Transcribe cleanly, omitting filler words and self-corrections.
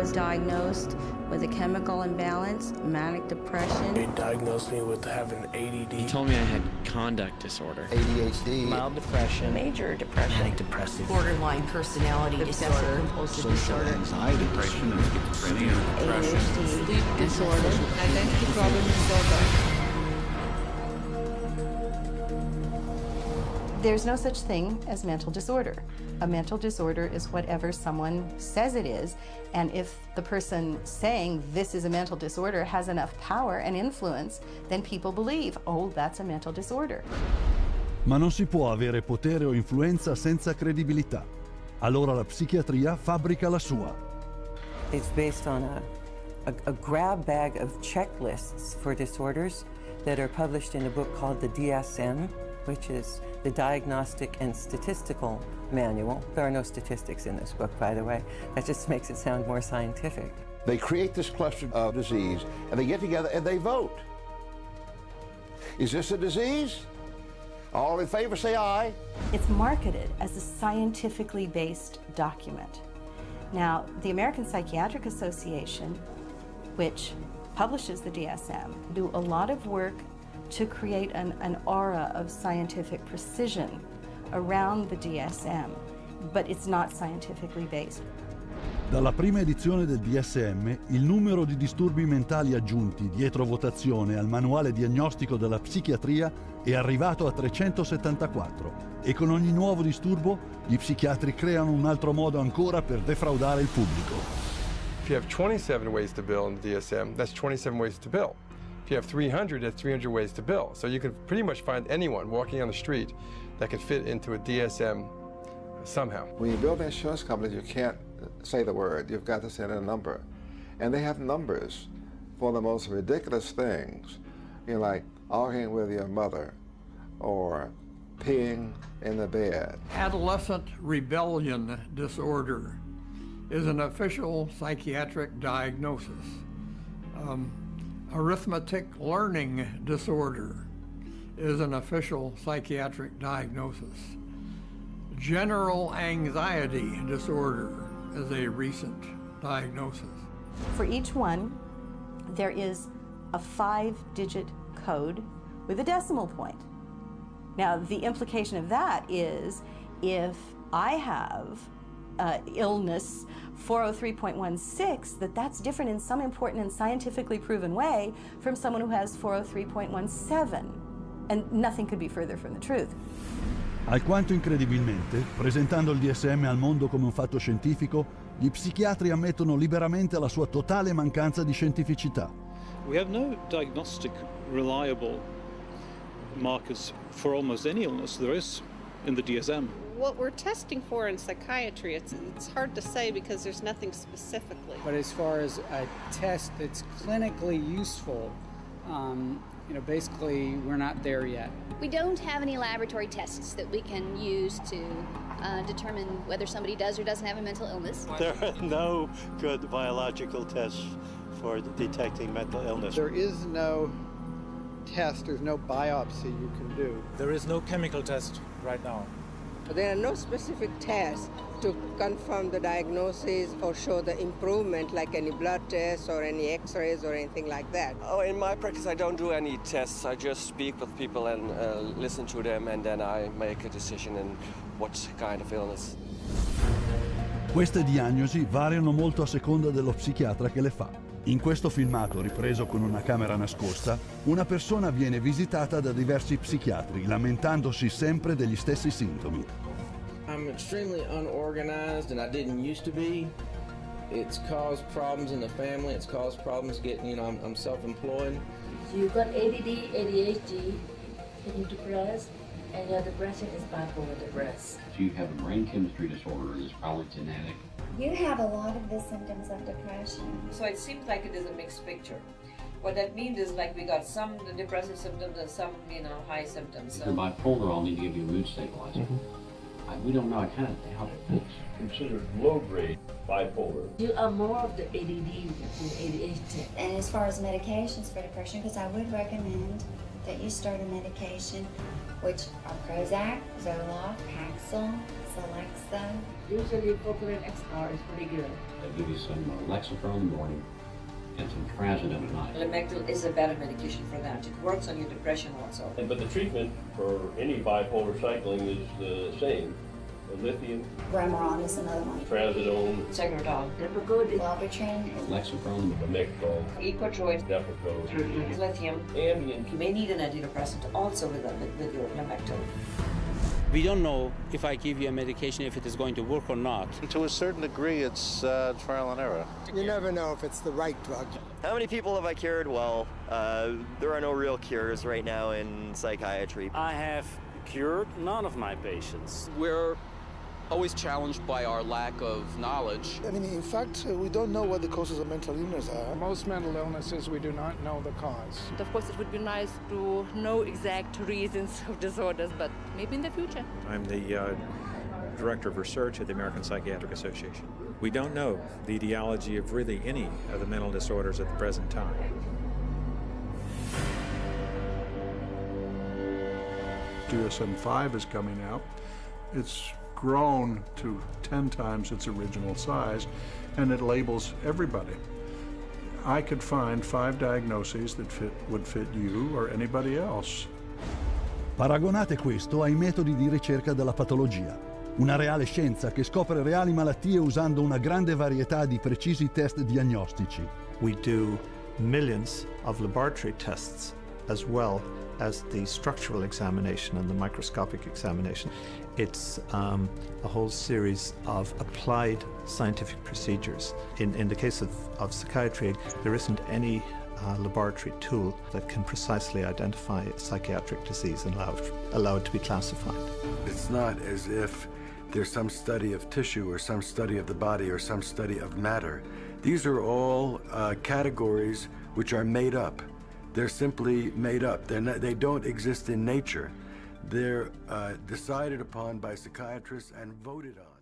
was diagnosed with a chemical imbalance, manic depression. They diagnosed me with having ADD. He told me I had conduct disorder. ADHD. Mild depression. Major depression. Manic depressive. Borderline personality disorder. Compulsive disorder. Anxiety. Depression and schizophrenia. ADHD. Sleep disorder. Identity problem disorder. There's no such thing as mental disorder. A mental disorder is whatever someone says it is, and if the person saying this is a mental disorder has enough power and influence, then people believe, oh, that's a mental disorder. Ma non si può avere potere o influenza senza credibilità. Allora la psichiatria fabbrica la sua. It's based on a grab bag of checklists for disorders that are published in a book called the DSM, which is the Diagnostic and Statistical Manual. There are no statistics in this book, by the way. That just makes it sound more scientific. They create this cluster of disease, and they get together and they vote. Is this a disease? All in favor, say aye. It's marketed as a scientifically based document. Now, the American Psychiatric Association, which publishes the DSM, do a lot of work to create an aura of scientific precision around the DSM, but it's not scientifically based. Dalla prima edizione del DSM, il numero di disturbi mentali aggiunti dietro votazione al manuale diagnostico della psichiatria è arrivato a 374 e con ogni nuovo disturbo gli psichiatri creano un altro modo ancora per defraudare il pubblico. If you have 27 ways to bill in the DSM, that's 27 ways to bill. If you have 300, that's 300 ways to bill. So you can pretty much find anyone walking on the street that could fit into a DSM somehow. When you build insurance companies, you can't say the word. You've got to say a number. And they have numbers for the most ridiculous things. You know, like arguing with your mother or peeing in the bed. Adolescent rebellion disorder is an official psychiatric diagnosis. Arithmetic learning disorder is an official psychiatric diagnosis. General anxiety disorder is a recent diagnosis. For each one, there is a 5-digit code with a decimal point. Now, the implication of that is if I have illness 403.16, that's different in some important and scientifically proven way from someone who has 403.17. And nothing could be further from the truth. Alquanto incredibilmente, presentando il DSM al mondo come un fatto scientifico, gli psichiatri ammettono liberamente la sua totale mancanza di scientificità. We have no diagnostic reliable markers for almost any illness there is in the DSM. What we're testing for in psychiatry, it's hard to say because there's nothing specifically. But as far as a test that's clinically useful, basically we're not there yet. We don't have any laboratory tests that we can use to determine whether somebody does or doesn't have a mental illness. There are no good biological tests for detecting mental illness. There is no test, there's no biopsy you can do. There is no chemical test right now. There are no specific tests to confirm the diagnosis or show the improvement, like any blood tests or any x-rays or anything like that. Oh, in my practice, I don't do any tests. I just speak with people and listen to them, and then I make a decision in what kind of illness. Queste diagnosi variano molto a seconda dello psichiatra che le fa. In questo filmato, ripreso con una camera nascosta, una persona viene visitata da diversi psichiatri, lamentandosi sempre degli stessi sintomi. I'm extremely unorganized, and I didn't used to be. It's caused problems in the family. It's caused problems getting, I'm self-employed. You've got ADD, ADHD, and you're depressed, and your depression is bipolar depressed. If you have a brain chemistry disorder, it's probably genetic. You have a lot of the symptoms of depression. So it seems like it is a mixed picture. What that means is like we got some depressive symptoms and some, high symptoms. If you're bipolar, I'll need to give you a mood stabilizer. We don't know. I kind of doubt it. It's considered low-grade bipolar. You are more of the ADD than ADHD. And as far as medications for depression, because I would recommend that you start a medication which are Prozac, Zoloft, Paxil, Celexa. Usually Propylene XR is pretty good. They'll give you some Lexapro in the morning and some Trazodone at night. Lamictal is a better medication for that. It works on your depression also. But the treatment for any bipolar cycling is the same. The lithium, Remeron is another one. Trazodone, Tegretol, Depakote, Wellbutrin, Lexapro, Lamictal, Equatroid, Depakote, lithium, Ambien. You may need an antidepressant also with your Lamictal. We don't know if I give you a medication if it is going to work or not. To a certain degree, it's trial and error. You never know if it's the right drug. How many people have I cured? Well, there are no real cures right now in psychiatry. I have cured none of my patients. We're always challenged by our lack of knowledge. I mean, in fact, we don't know what the causes of mental illness are. Most mental illnesses, we do not know the cause. Of course, it would be nice to know exact reasons of disorders, but maybe in the future. I'm the Director of Research at the American Psychiatric Association. We don't know the etiology of really any of the mental disorders at the present time. DSM-5 is coming out. It's grown to 10 times its original size, and it labels everybody. I could find 5 diagnoses that would fit you or anybody else. Paragonate questo ai metodi di ricerca della patologia, una reale scienza che scopre reali malattie usando una grande varietà di precisi test diagnostici. We do millions of laboratory tests as well as the structural examination and the microscopic examination. It's a whole series of applied scientific procedures. In the case of psychiatry, there isn't any laboratory tool that can precisely identify a psychiatric disease and allow it to be classified. It's not as if there's some study of tissue or some study of the body or some study of matter. These are all categories which are made up. They're simply made up. They don't exist in nature. They're decided upon by psychiatrists and voted on.